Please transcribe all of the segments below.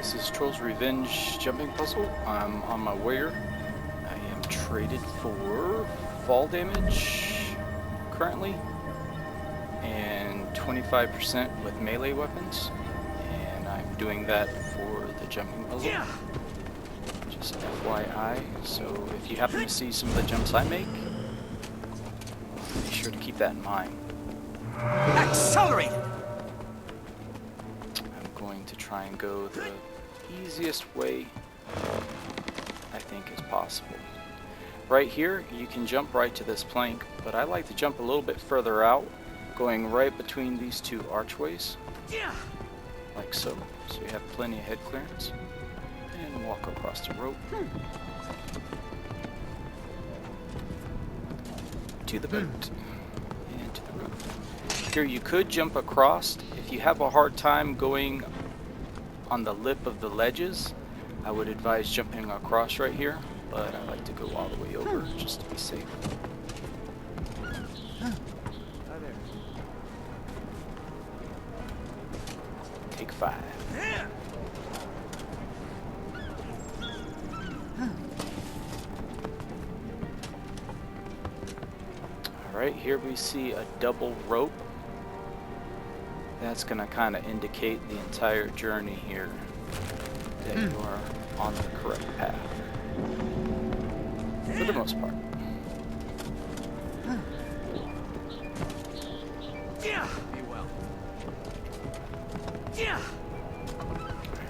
This is Troll's Revenge jumping puzzle. I'm on my warrior. I am traded for fall damage currently and 25% with melee weapons. And I'm doing that for the jumping puzzle. Just FYI. So if you happen to see some of the jumps I make, be sure to keep that in mind. Accelerate! I'm going to try and go the easiest way I think is possible. Right here, you can jump right to this plank, but I like to jump a little bit further out, going right between these two archways, like so. So you have plenty of head clearance, and walk across the rope to the boat and to the roof. Here you could jump across. If you have a hard time going on the lip of the ledges, I would advise jumping across right here, but I like to go all the way over just to be safe. Take 5. Alright, here we see a double rope. That's going to kind of indicate the entire journey here that you are on the correct path. For the most part.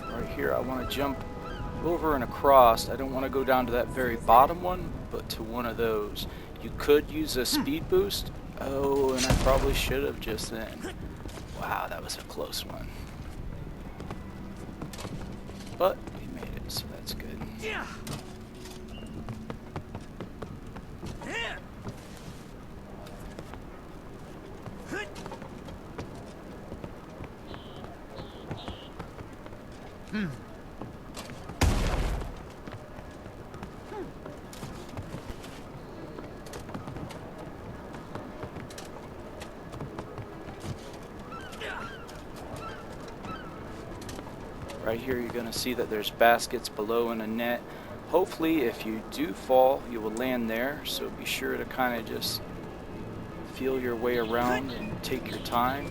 Right here, I want to jump over and across. I don't want to go down to that very bottom one, but to one of those. You could use a speed boost. Oh, and I probably should have just then. Wow, that was a close one. But we made it, so that's good. Right here you're going to see that there's baskets below and a net. Hopefully if you do fall, you will land there, so be sure to kind of just feel your way around and take your time.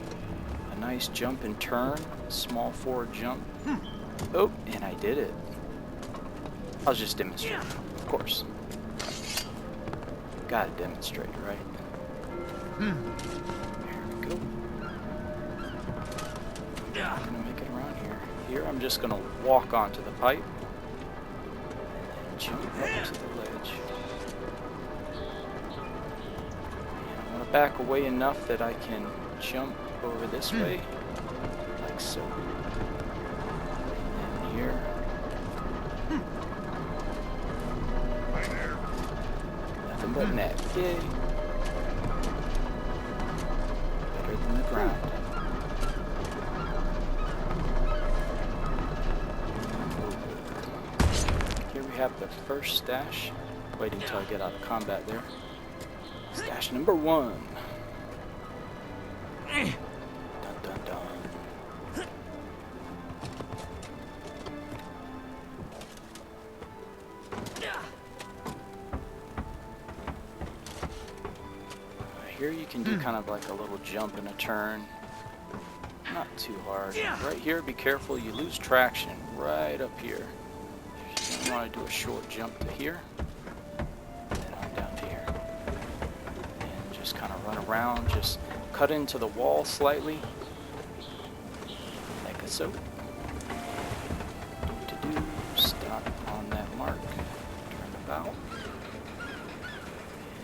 A nice jump and turn, small forward jump. Oh, and I did it. I'll just demonstrate, of course. Gotta demonstrate, right? There we go. Not gonna make it around here. Here, I'm just going to walk onto the pipe and jump up to the ledge. And I'm going to back away enough that I can jump over this way, like so. And then here. Nothing but net. Yay. Better than the ground. We have the first stash. Wait until I get out of combat there. Stash number 1. Dun dun dun. Here you can do kind of like a little jump and a turn. Not too hard. Right here, be careful, you lose traction right up here. You want to do a short jump to here, and then on down to here, and just kind of run around, just cut into the wall slightly, like so. To do, stop on that mark, turn about,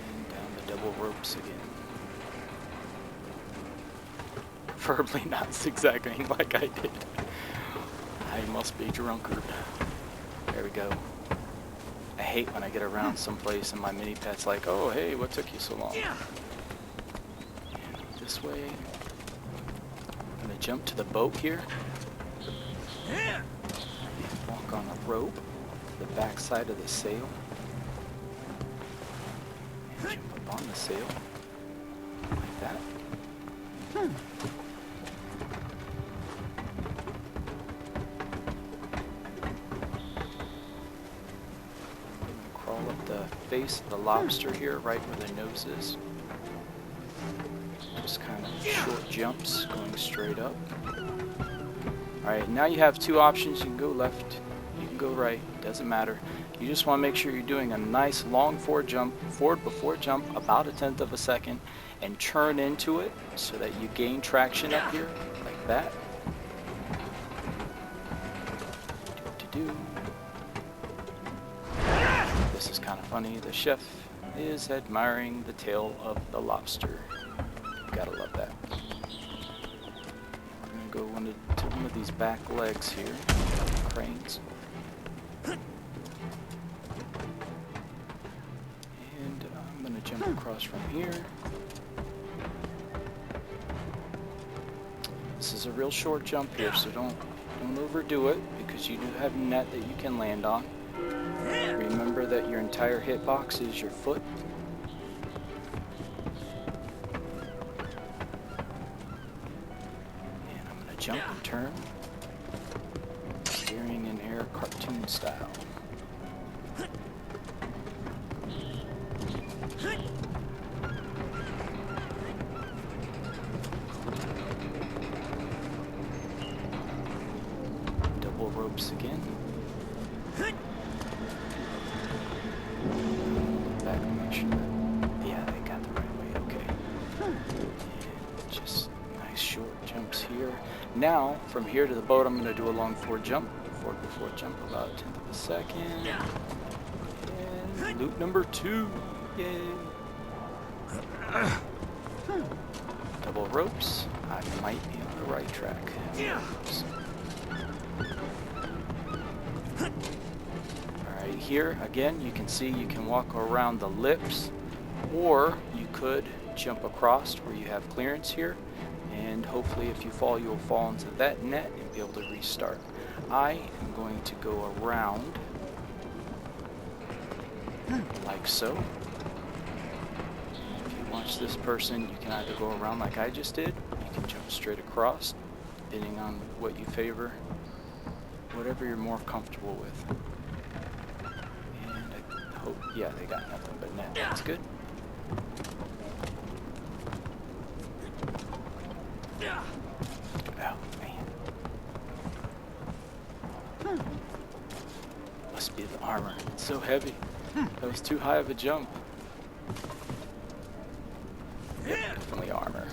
and down the double ropes again. Preferably not zigzagging like I did. I must be drunkard. There we go. I hate when I get around someplace and my mini-pet's like, oh, hey, what took you so long? And this way. I'm going to jump to the boat here. And walk on the rope, the back side of the sail. And jump up on the sail. Like that. face of the lobster here, right where the nose is. Just kind of short jumps going straight up. Alright, now you have two options. You can go left, you can go right, doesn't matter. You just want to make sure you're doing a nice long forward before jump, about 1/10 of a second, and turn into it so that you gain traction up here, like that. This is kind of funny. The chef is admiring the tail of the lobster. You gotta love that. We're gonna go to one of these back legs here, cranes. And I'm gonna jump across from here. This is a real short jump here, so don't overdo it, because you do have a net that you can land on. Remember that your entire hitbox is your foot. And I'm going to jump and turn, steering in air cartoon style. Double ropes again. Back and make sure that, yeah, they got the right way, okay. And just nice short jumps here. Now, from here to the boat, I'm going to do a long forward jump before jump, about 1/10 of a second. And loop number 2, yay. Double ropes, I might be on the right track. Oops. Alright, here again you can see you can walk around the lips, or you could jump across where you have clearance here, and hopefully if you fall, you'll fall into that net and be able to restart. I am going to go around like so. If you watch this person, you can either go around like I just did, you can jump straight across, depending on what you favor, whatever you're more comfortable with. And I hope, yeah, they got nothing but net. That's good. Oh, man. Must be the armor. It's so heavy. That was too high of a jump. Yep, definitely armor.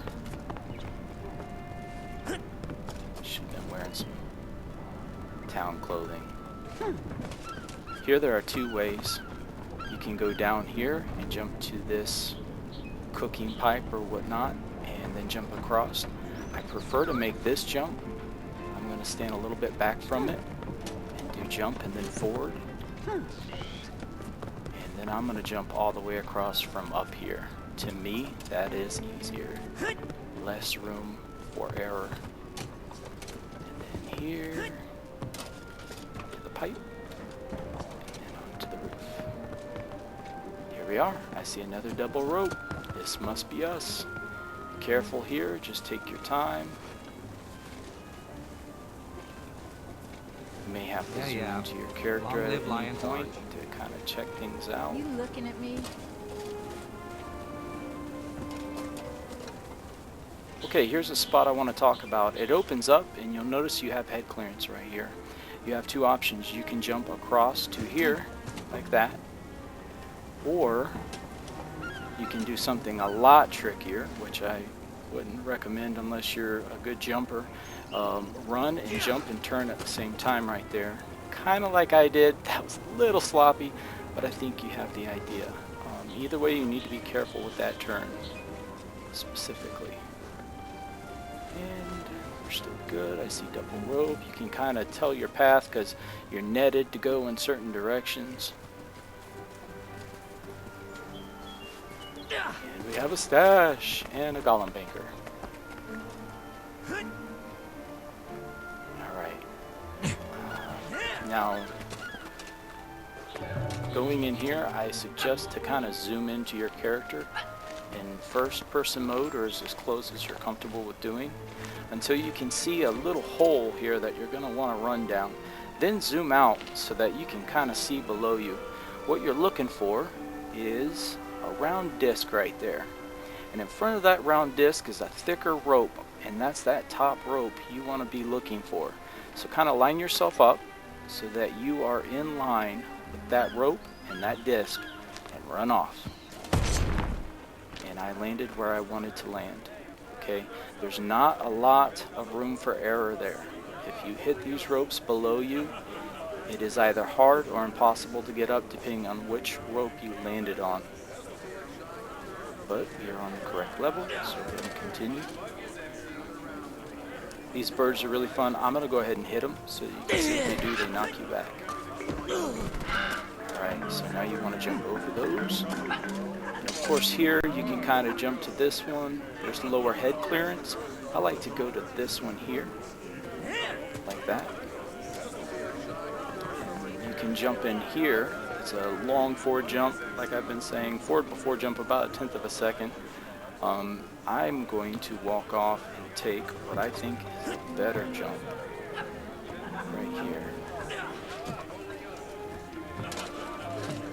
Should have been wearing some town clothing. Here there are two ways. You can go down here and jump to this cooking pipe or whatnot, and then jump across. I prefer to make this jump. I'm going to stand a little bit back from it and do jump and then forward. And then I'm going to jump all the way across from up here. To me, that is easier. Less room for error. And then here to the pipe, and then onto the roof. Here we are. I see another double rope. This must be us. Be careful here. Just take your time. You may have to zoom into your character at any point to kind of check things out. You looking at me? Okay, here's a spot I want to talk about. It opens up, and you'll notice you have head clearance right here. You have two options. You can jump across to here, like that, or you can do something a lot trickier, which I wouldn't recommend unless you're a good jumper. Run and jump and turn at the same time right there. Kind of like I did. That was a little sloppy, but I think you have the idea. Either way, you need to be careful with that turn, specifically. And we're still good. I see double rope. You can kind of tell your path because you're netted to go in certain directions. And we have a stash and a golem banker. Alright. Now, going in here, I suggest to kind of zoom into your character in first person mode, or as close as you're comfortable with doing, until you can see a little hole here that you're going to want to run down. Then zoom out so that you can kind of see below you. What you're looking for is a round disc right there. And in front of that round disc is a thicker rope, and that's that top rope you want to be looking for. So kind of line yourself up so that you are in line with that rope and that disc, and run off. And I landed where I wanted to land. Okay, there's not a lot of room for error there. If you hit these ropes below you, it is either hard or impossible to get up depending on which rope you landed on. But you're on the correct level, so we're going to continue. These birds are really fun. I'm going to go ahead and hit them so you can see what they do. They knock you back. Alright, so now you want to jump over those. And of course here you can kind of jump to this one. There's lower head clearance. I like to go to this one here, like that. And you can jump in here. It's a long forward jump, like I've been saying. Forward before jump about 1/10 of a second. I'm going to walk off and take what I think is a better jump. Right here.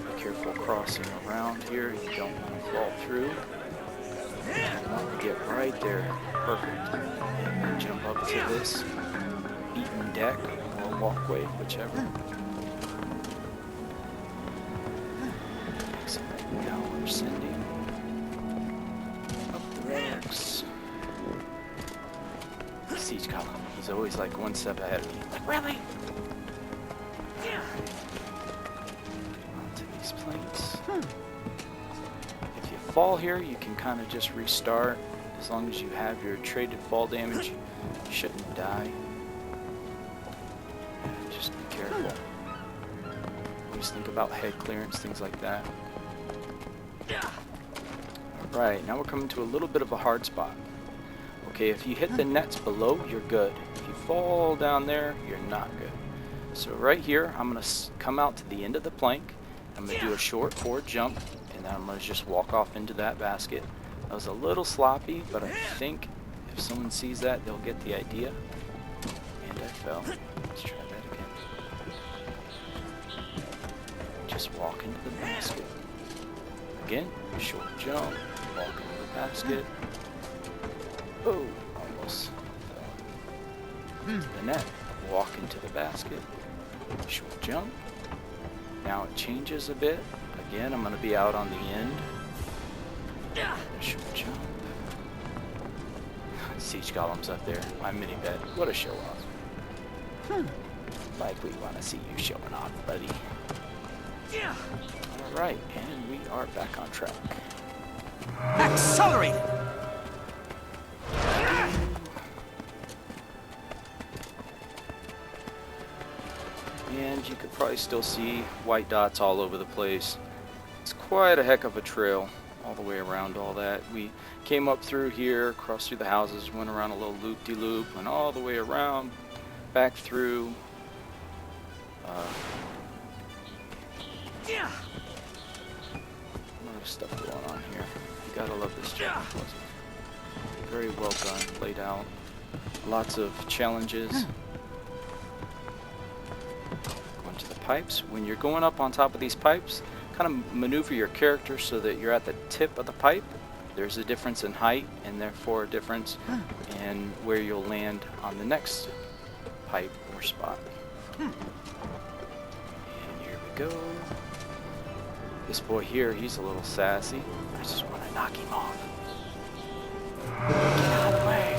Be careful crossing around here. You don't want to fall through. You want to get right there. Perfect. And then jump up to this beaten deck or walkway, whichever. Excellent. Now we're sending up the ranks. Siege column. He's always like one step ahead of me. Like, really? Onto these plates. If you fall here, you can kind of just restart. As long as you have your traded fall damage, you shouldn't die. Just be careful. Always think about head clearance, things like that. Alright, now we're coming to a little bit of a hard spot. Okay, if you hit the nets below, you're good. If you fall down there, you're not good. So right here, I'm going to come out to the end of the plank. I'm going to do a short forward jump, and then I'm going to just walk off into that basket. That was a little sloppy, but I think if someone sees that, they'll get the idea. And I fell. Let's try that again. Just walk into the basket. Again, short jump, walk into the basket. Oh, almost fell into the net. Walk into the basket. Short jump. Now it changes a bit. Again, I'm going to be out on the end. Short jump. Siege columns up there. My mini bed. What a show off. Like we want to see you showing off, buddy. Alright, and we are back on track. Accelerate! And you could probably still see white dots all over the place. It's quite a heck of a trail all the way around all that. We came up through here, crossed through the houses, went around a little loop-de-loop, went all the way around, back through. A lot of stuff going on here. You gotta love this jumping puzzle. Very well done, laid out. Lots of challenges. Going to the pipes. When you're going up on top of these pipes, kind of maneuver your character so that you're at the tip of the pipe. There's a difference in height and therefore a difference in where you'll land on the next pipe or spot. And here we go. This boy here, he's a little sassy. I just want to knock him off. Get out of the way.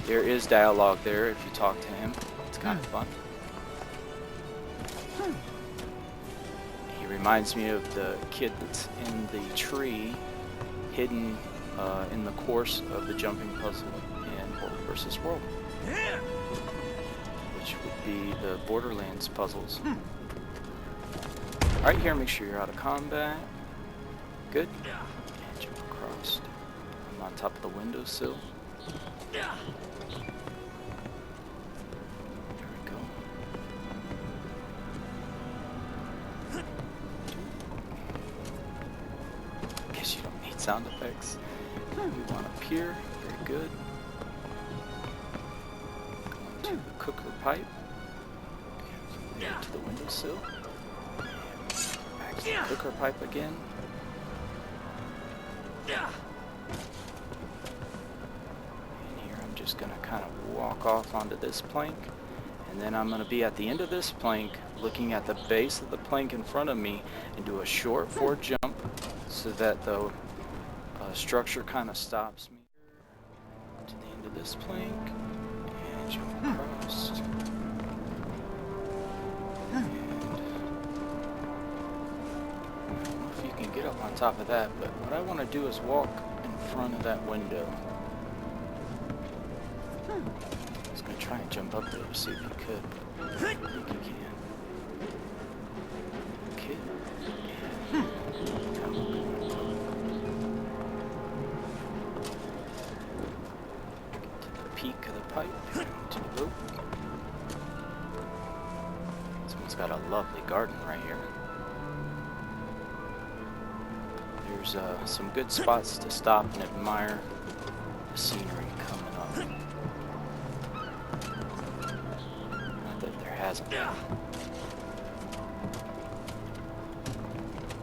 There is dialogue there if you talk to him. It's kind of fun. He reminds me of the kid that's in the tree, hidden in the course of the jumping puzzle in World vs. World, which would be the Borderlands puzzles. Right here, make sure you're out of combat. Good. And jump across. I'm on top of the windowsill. There we go. Guess you don't need sound effects. We want up here. Very good. Going to the cooker pipe. And from there to the windowsill. Cooker pipe again. And here I'm just going to kind of walk off onto this plank. And then I'm going to be at the end of this plank, looking at the base of the plank in front of me, and do a short forward jump so that the structure kind of stops me to the end of this plank, and jump across. And I don't know if you can get up on top of that, but what I want to do is walk in front of that window. I was going to try and jump up there to see if you could, but I don't think you can. Okay. And come on. Peak of the pipe into the rope. Someone's got a lovely garden right here. There's some good spots to stop and admire the scenery coming up. Not that there hasn't been.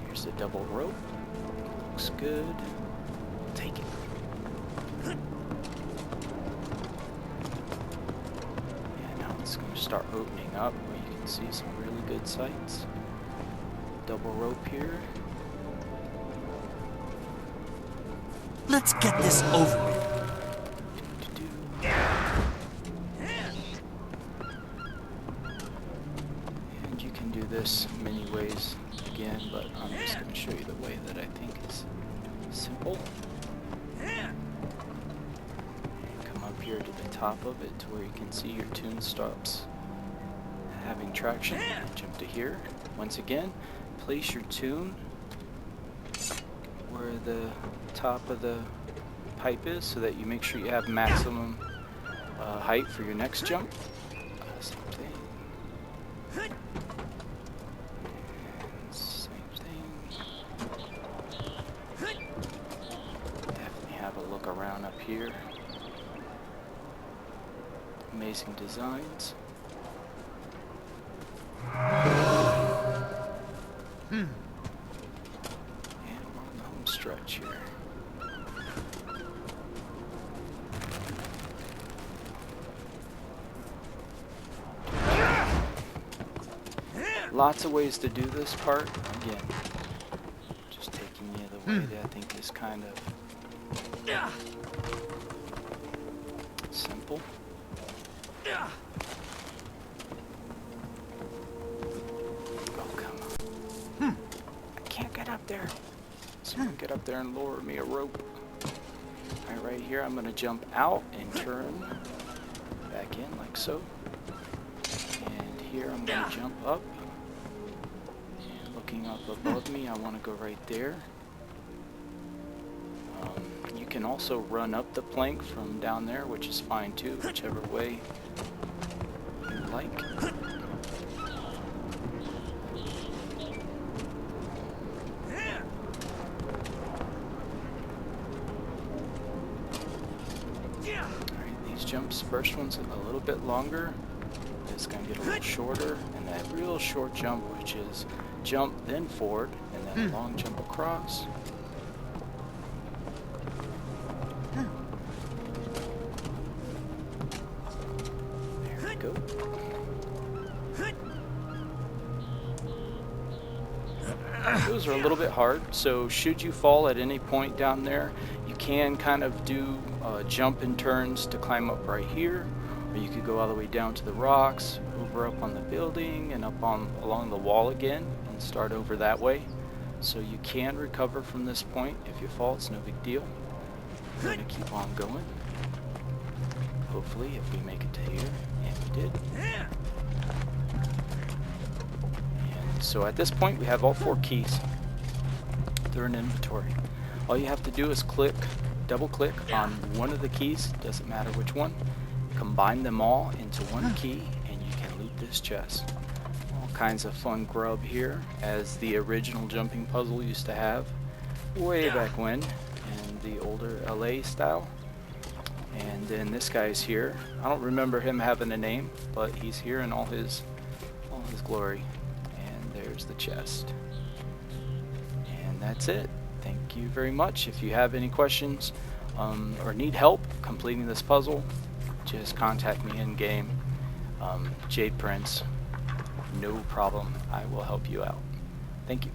Here's the double rope. Looks good. Take it. It's going to start opening up where you can see some really good sights. Double rope here. Let's get this over with. And you can do this many ways again, but I'm just going to show you the way that I think is simple. Here to the top of it to where you can see your tune stops having traction, and jump to here. Once again, place your tune where the top of the pipe is so that you make sure you have maximum height for your next jump. Same thing. And same thing. Definitely have a look around up here. Amazing designs. And we're on the home stretch here. Lots of ways to do this part. Again, just taking you the way that I think is kind of simple. Oh, come on. I can't get up there. Someone get up there and lower me a rope. Alright, right here I'm going to jump out and turn back in like so. And here I'm going to jump up. And looking up above me, I want to go right there. You can also run up the plank from down there, which is fine too, whichever way you like. Alright, these jumps, first one's a little bit longer, it's going to get a little shorter, and that real short jump, which is jump then forward, and then a long jump across. Go. Those are a little bit hard, so should you fall at any point down there, you can kind of do jump and turns to climb up right here, or you could go all the way down to the rocks, over up on the building, and up on along the wall again, and start over that way. So you can recover from this point. If you fall, it's no big deal. We're going to keep on going. Hopefully, if we make it to here. And we did. And so at this point we have all 4 keys. They're in inventory. All you have to do is double click on one of the keys, doesn't matter which one, combine them all into one key, and you can loot this chest. All kinds of fun grub here, as the original jumping puzzle used to have way back when in the older LA style. And then this guy's here. I don't remember him having a name, but he's here in all his glory. And there's the chest. And that's it. Thank you very much. If you have any questions or need help completing this puzzle, just contact me in game. Jade Prince, no problem. I will help you out. Thank you.